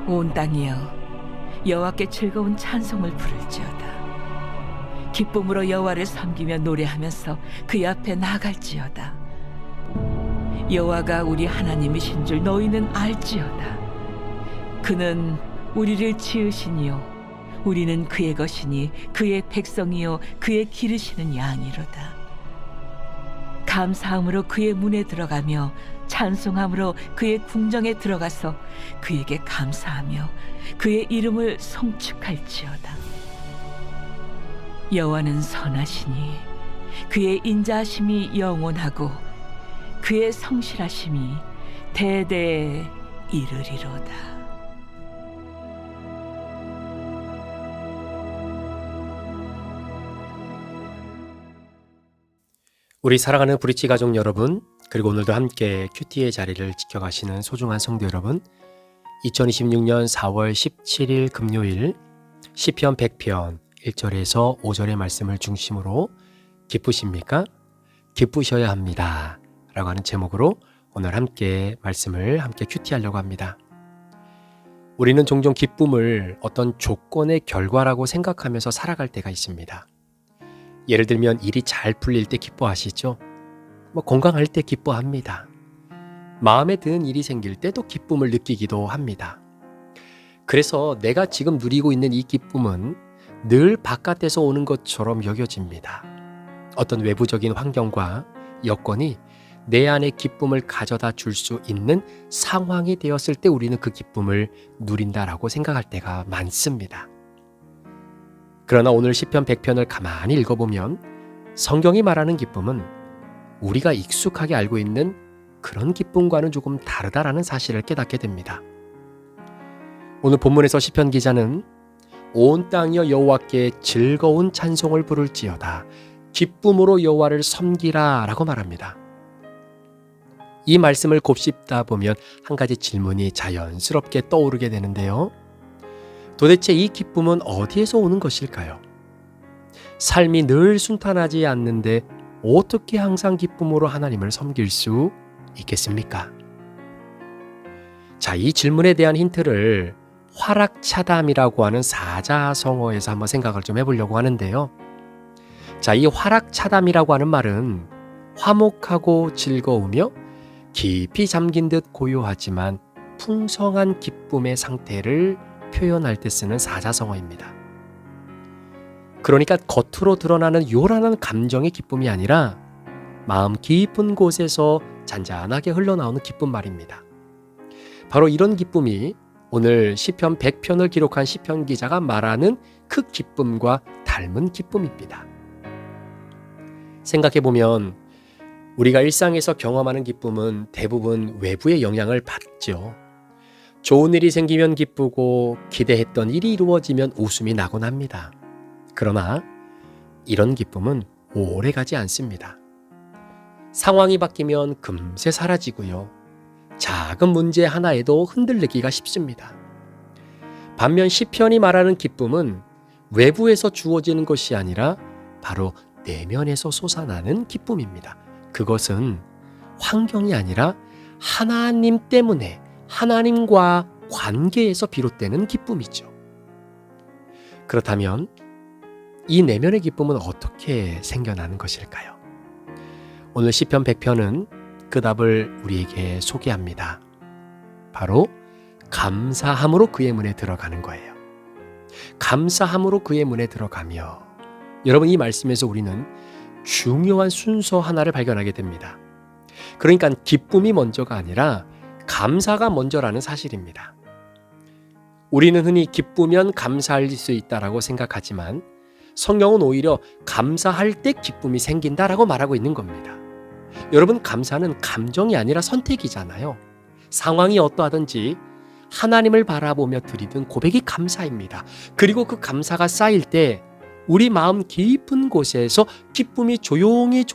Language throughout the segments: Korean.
온 땅이여 여호와께 즐거운 찬송을 부를지어다. 기쁨으로 여호와를 섬기며 노래하면서 그의 앞에 나아갈지어다. 여호와가 우리 하나님이신 줄 너희는 알지어다. 그는 우리를 지으시니요 우리는 그의 것이니 그의 백성이요 그의 기르시는 양이로다. 감사함으로 그의 문에 들어가며 찬송함으로 그의 궁정에 들어가서 그에게 감사하며 그의 이름을 송축할지어다. 여호와는 선하시니 그의 인자하심이 영원하고 그의 성실하심이 대대에 이르리로다. 우리 사랑하는 브릿지 가족 여러분, 그리고 오늘도 함께 큐티의 자리를 지켜가시는 소중한 성도 여러분, 2026년 4월 17일 금요일 시편 100편 1절에서 5절의 말씀을 중심으로 기쁘십니까? 기쁘셔야 합니다 라고 하는 제목으로 오늘 함께 말씀을 함께 큐티하려고 합니다. 우리는 종종 기쁨을 어떤 조건의 결과라고 생각하면서 살아갈 때가 있습니다. 예를 들면 일이 잘 풀릴 때 기뻐하시죠? 건강할 때 기뻐합니다. 마음에 드는 일이 생길 때 또 기쁨을 느끼기도 합니다. 그래서 내가 지금 누리고 있는 이 기쁨은 늘 바깥에서 오는 것처럼 여겨집니다. 어떤 외부적인 환경과 여건이 내 안에 기쁨을 가져다 줄 수 있는 상황이 되었을 때 우리는 그 기쁨을 누린다라고 생각할 때가 많습니다. 그러나 오늘 시편 100편을 가만히 읽어보면 성경이 말하는 기쁨은 우리가 익숙하게 알고 있는 그런 기쁨과는 조금 다르다라는 사실을 깨닫게 됩니다. 오늘 본문에서 시편 기자는 온 땅이여 여호와께 즐거운 찬송을 부를지어다. 기쁨으로 여호와를 섬기라 라고 말합니다. 이 말씀을 곱씹다 보면 한 가지 질문이 자연스럽게 떠오르게 되는데요. 도대체 이 기쁨은 어디에서 오는 것일까요? 삶이 늘 순탄하지 않는데 어떻게 항상 기쁨으로 하나님을 섬길 수 있겠습니까? 자, 이 질문에 대한 힌트를 화락차담이라고 하는 사자성어에서 한번 생각을 좀 해보려고 하는데요. 자, 이 화락차담이라고 하는 말은 화목하고 즐거우며 깊이 잠긴 듯 고요하지만 풍성한 기쁨의 상태를 표현할 때 쓰는 사자성어입니다. 그러니까 겉으로 드러나는 요란한 감정의 기쁨이 아니라 마음 깊은 곳에서 잔잔하게 흘러나오는 기쁨 말입니다. 바로 이런 기쁨이 오늘 시편 100편을 기록한 시편 기자가 말하는 그 기쁨과 닮은 기쁨입니다. 생각해보면 우리가 일상에서 경험하는 기쁨은 대부분 외부의 영향을 받죠. 좋은 일이 생기면 기쁘고 기대했던 일이 이루어지면 웃음이 나곤 합니다. 그러나 이런 기쁨은 오래가지 않습니다. 상황이 바뀌면 금세 사라지고요. 작은 문제 하나에도 흔들리기가 쉽습니다. 반면 시편이 말하는 기쁨은 외부에서 주어지는 것이 아니라 바로 내면에서 솟아나는 기쁨입니다. 그것은 환경이 아니라 하나님 때문에 하나님과 관계에서 비롯되는 기쁨이죠. 그렇다면 이 내면의 기쁨은 어떻게 생겨나는 것일까요? 오늘 시편 100편은 그 답을 우리에게 소개합니다. 바로 감사함으로 그의 문에 들어가는 거예요. 감사함으로 그의 문에 들어가며, 여러분, 이 말씀에서 우리는 중요한 순서 하나를 발견하게 됩니다. 그러니까 기쁨이 먼저가 아니라 감사가 먼저라는 사실입니다. 우리는 흔히 기쁘면 감사할 수 있다라고 생각하지만 성경은 오히려 감사할 때 기쁨이 생긴다라고 말하고 있는 겁니다. 여러분, 감사는 감정이 아니라 선택이잖아요. 상황이 어떠하든지 하나님을 바라보며 드리는 고백이 감사입니다. 그리고 그 감사가 쌓일 때 우리 마음 깊은 곳에서 기쁨이 조용히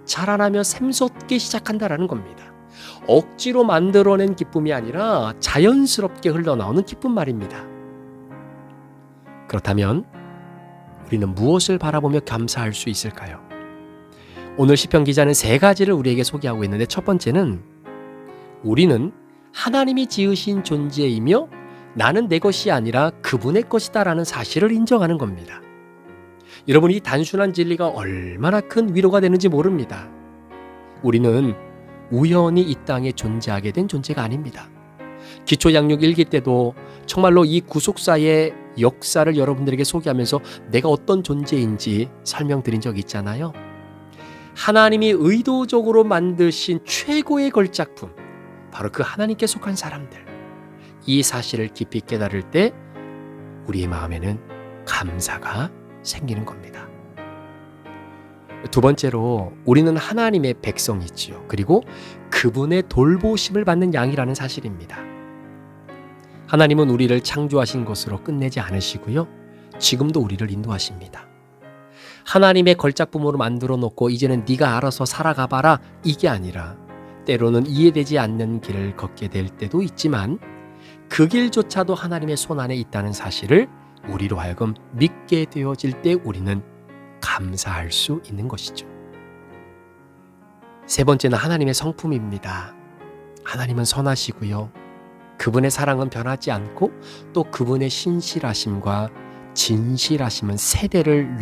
자라나며 샘솟기 시작한다라는 겁니다. 억지로 만들어낸 기쁨이 아니라 자연스럽게 흘러나오는 기쁨 말입니다. 그렇다면 우리는 무엇을 바라보며 감사할 수 있을까요? 오늘 시편 기자는 세 가지를 우리에게 소개하고 있는데, 첫 번째는 우리는 하나님이 지으신 존재이며 나는 내 것이 아니라 그분의 것이다라는 사실을 인정하는 겁니다. 여러분, 이 단순한 진리가 얼마나 큰 위로가 되는지 모릅니다. 우리는 우연히 이 땅에 존재하게 된 존재가 아닙니다. 기초 양육 1기 때도 정말로 이 구속사의 역사를 여러분들에게 소개하면서 내가 어떤 존재인지 설명드린 적이 있잖아요. 하나님이 의도적으로 만드신 최고의 걸작품, 바로 그 하나님께 속한 사람들, 이 사실을 깊이 깨달을 때 우리의 마음에는 감사가 생기는 겁니다. 두 번째로, 우리는 하나님의 백성이지요. 그리고 그분의 돌보심을 받는 양이라는 사실입니다. 하나님은 우리를 창조하신 것으로 끝내지 않으시고요, 지금도 우리를 인도하십니다. 하나님의 걸작품으로 만들어 놓고 이제는 네가 알아서 살아가 봐라, 이게 아니라 때로는 이해되지 않는 길을 걷게 될 때도 있지만 그 길조차도 하나님의 손안에 있다는 사실을 우리로 하여금 믿게 되어질 때 우리는 감사할 수 있는 것이죠. 세 번째는 하나님의 성품입니다. 하나님은 선하시고요, 그분의 사랑은 변하지 않고 또 그분의 신실하심과 진실하심은 세대를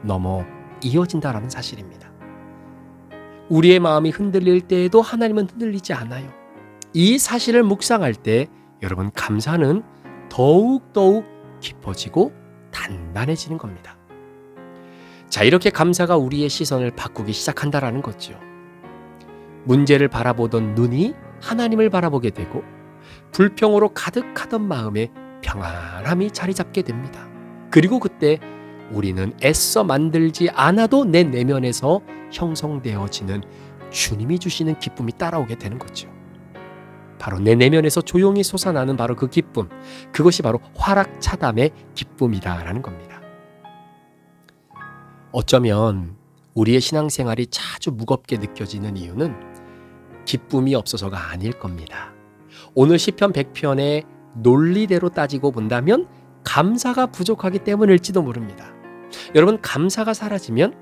넘어 이어진다라는 사실입니다. 우리의 마음이 흔들릴 때에도 하나님은 흔들리지 않아요. 이 사실을 묵상할 때 여러분, 감사는 더욱 깊어지고 단단해지는 겁니다. 자, 이렇게 감사가 우리의 시선을 바꾸기 시작한다라는 거죠. 문제를 바라보던 눈이 하나님을 바라보게 되고 불평으로 가득하던 마음에 평안함이 자리 잡게 됩니다. 그리고 그때 우리는 애써 만들지 않아도 내 내면에서 형성되어지는 주님이 주시는 기쁨이 따라오게 되는 거죠. 바로 내 내면에서 조용히 솟아나는 바로 그 기쁨, 그것이 바로 화락차담의 기쁨이다라는 겁니다. 어쩌면 우리의 신앙생활이 자주 무겁게 느껴지는 이유는 기쁨이 없어서가 아닐 겁니다. 오늘 시편 100편의 논리대로 따지고 본다면 감사가 부족하기 때문일지도 모릅니다. 여러분, 감사가 사라지면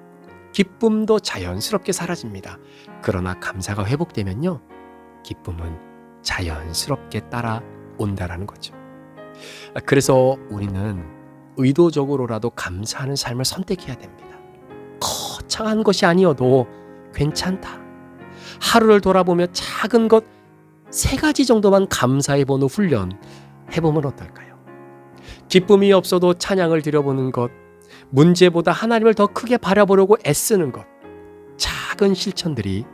기쁨도 자연스럽게 사라집니다. 그러나 감사가 회복되면요, 기쁨은 자연스럽게 따라온다라는 거죠. 그래서 우리는 의도적으로라도 감사하는 삶을 선택해야 됩니다. 거창한 것이 아니어도 괜찮다. 하루를 돌아보며 작은 것 3가지 정도만 감사해보는 훈련 해보면 어떨까요? 기쁨이 없어도 찬양을 드려보는 것, 문제보다 하나님을 더 크게 바라보려고 애쓰는 것, 작은 실천들이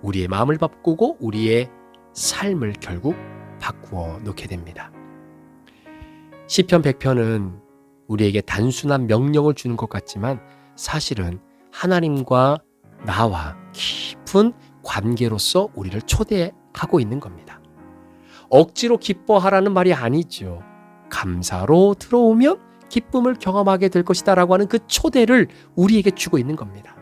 우리의 마음을 바꾸고 우리의 삶을 결국 바꾸어 놓게 됩니다. 시편 100편은 우리에게 단순한 명령을 주는 것 같지만 사실은 하나님과 나와 깊은 관계로서 우리를 초대하고 있는 겁니다. 억지로 기뻐하라는 말이 아니죠. 감사로 들어오면 기쁨을 경험하게 될 것이다 라고 하는 그 초대를 우리에게 주고 있는 겁니다.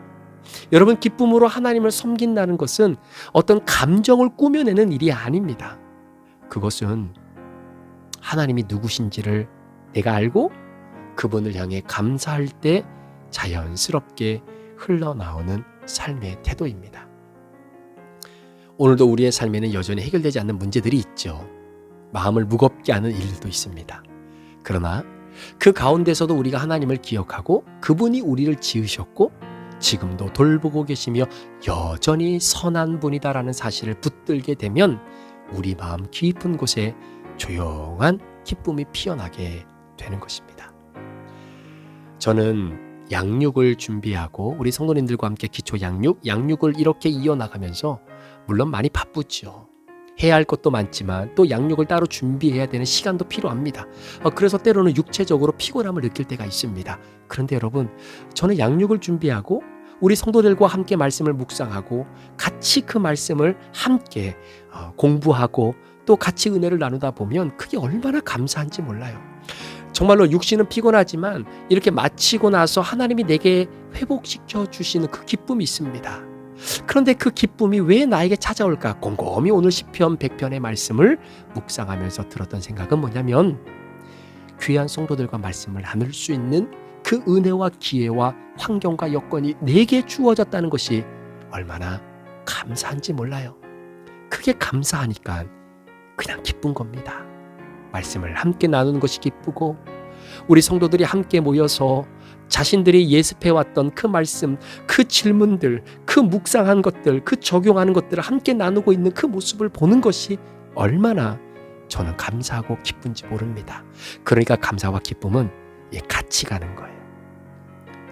여러분, 기쁨으로 하나님을 섬긴다는 것은 어떤 감정을 꾸며내는 일이 아닙니다. 그것은 하나님이 누구신지를 내가 알고 그분을 향해 감사할 때 자연스럽게 흘러나오는 삶의 태도입니다. 오늘도 우리의 삶에는 여전히 해결되지 않는 문제들이 있죠. 마음을 무겁게 하는 일들도 있습니다. 그러나 그 가운데서도 우리가 하나님을 기억하고 그분이 우리를 지으셨고 지금도 돌보고 계시며 여전히 선한 분이다라는 사실을 붙들게 되면 우리 마음 깊은 곳에 조용한 기쁨이 피어나게 되는 것입니다. 저는 양육을 준비하고 우리 성도님들과 함께 기초 양육을 이렇게 이어나가면서 물론 많이 바쁘죠. 해야 할 것도 많지만 또 양육을 따로 준비해야 되는 시간도 필요합니다. 그래서 때로는 육체적으로 피곤함을 느낄 때가 있습니다. 그런데 여러분, 저는 양육을 준비하고 우리 성도들과 함께 말씀을 묵상하고 같이 그 말씀을 함께 공부하고 또 같이 은혜를 나누다 보면 그게 얼마나 감사한지 몰라요. 정말로 육신은 피곤하지만 이렇게 마치고 나서 하나님이 내게 회복시켜 주시는 그 기쁨이 있습니다. 그런데 그 기쁨이 왜 나에게 찾아올까? 곰곰이 오늘 시편 100편의 말씀을 묵상하면서 들었던 생각은 뭐냐면 귀한 성도들과 말씀을 나눌 수 있는 그 은혜와 기회와 환경과 여건이 내게 주어졌다는 것이 얼마나 감사한지 몰라요. 그게 감사하니까 그냥 기쁜 겁니다. 말씀을 함께 나누는 것이 기쁘고 우리 성도들이 함께 모여서 자신들이 예습해왔던 그 말씀, 그 질문들, 그 묵상한 것들, 그 적용하는 것들을 함께 나누고 있는 그 모습을 보는 것이 얼마나 저는 감사하고 기쁜지 모릅니다. 그러니까 감사와 기쁨은 같이 가는 거예요.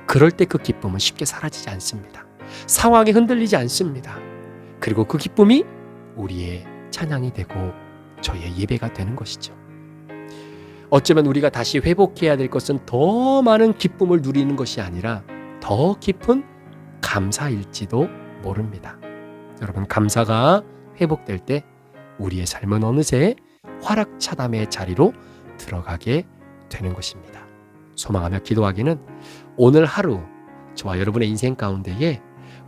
그럴 때 그 기쁨은 쉽게 사라지지 않습니다. 상황에 흔들리지 않습니다. 그리고 그 기쁨이 우리의 찬양이 되고 저희의 예배가 되는 것이죠. 어쩌면 우리가 다시 회복해야 될 것은 더 많은 기쁨을 누리는 것이 아니라 더 깊은 감사일지도 모릅니다. 여러분, 감사가 회복될 때 우리의 삶은 어느새 화락차담의 자리로 들어가게 되는 것입니다. 소망하며 기도하기는 오늘 하루 저와 여러분의 인생 가운데에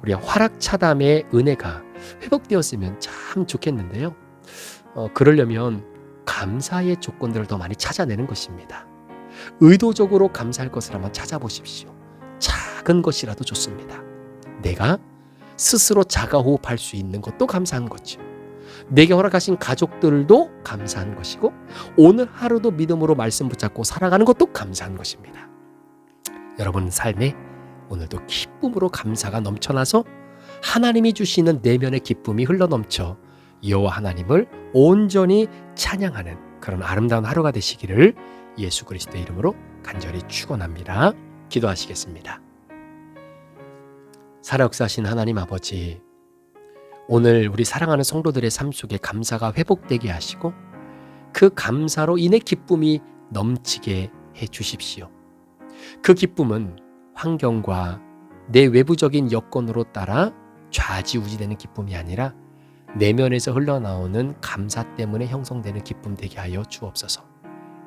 우리의 화락차담의 은혜가 회복되었으면 참 좋겠는데요. 그러려면 감사의 조건들을 더 많이 찾아내는 것입니다. 의도적으로 감사할 것을 한번 찾아보십시오. 작은 것이라도 좋습니다. 내가 스스로 자가호흡할 수 있는 것도 감사한 거죠. 내게 허락하신 가족들도 감사한 것이고 오늘 하루도 믿음으로 말씀 붙잡고 살아가는 것도 감사한 것입니다. 여러분 삶에 오늘도 기쁨으로 감사가 넘쳐나서 하나님이 주시는 내면의 기쁨이 흘러넘쳐 여호와 하나님을 온전히 찬양하는 그런 아름다운 하루가 되시기를 예수 그리스도의 이름으로 간절히 축원합니다. 기도하시겠습니다. 살아 역사하신 하나님 아버지, 오늘 우리 사랑하는 성도들의 삶 속에 감사가 회복되게 하시고 그 감사로 인해 기쁨이 넘치게 해 주십시오. 그 기쁨은 환경과 내 외부적인 여건으로 따라 좌지우지되는 기쁨이 아니라 내면에서 흘러나오는 감사 때문에 형성되는 기쁨 되게 하여 주옵소서.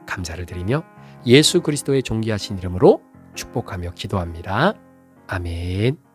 감사를 드리며 예수 그리스도의 존귀하신 이름으로 축복하며 기도합니다. 아멘.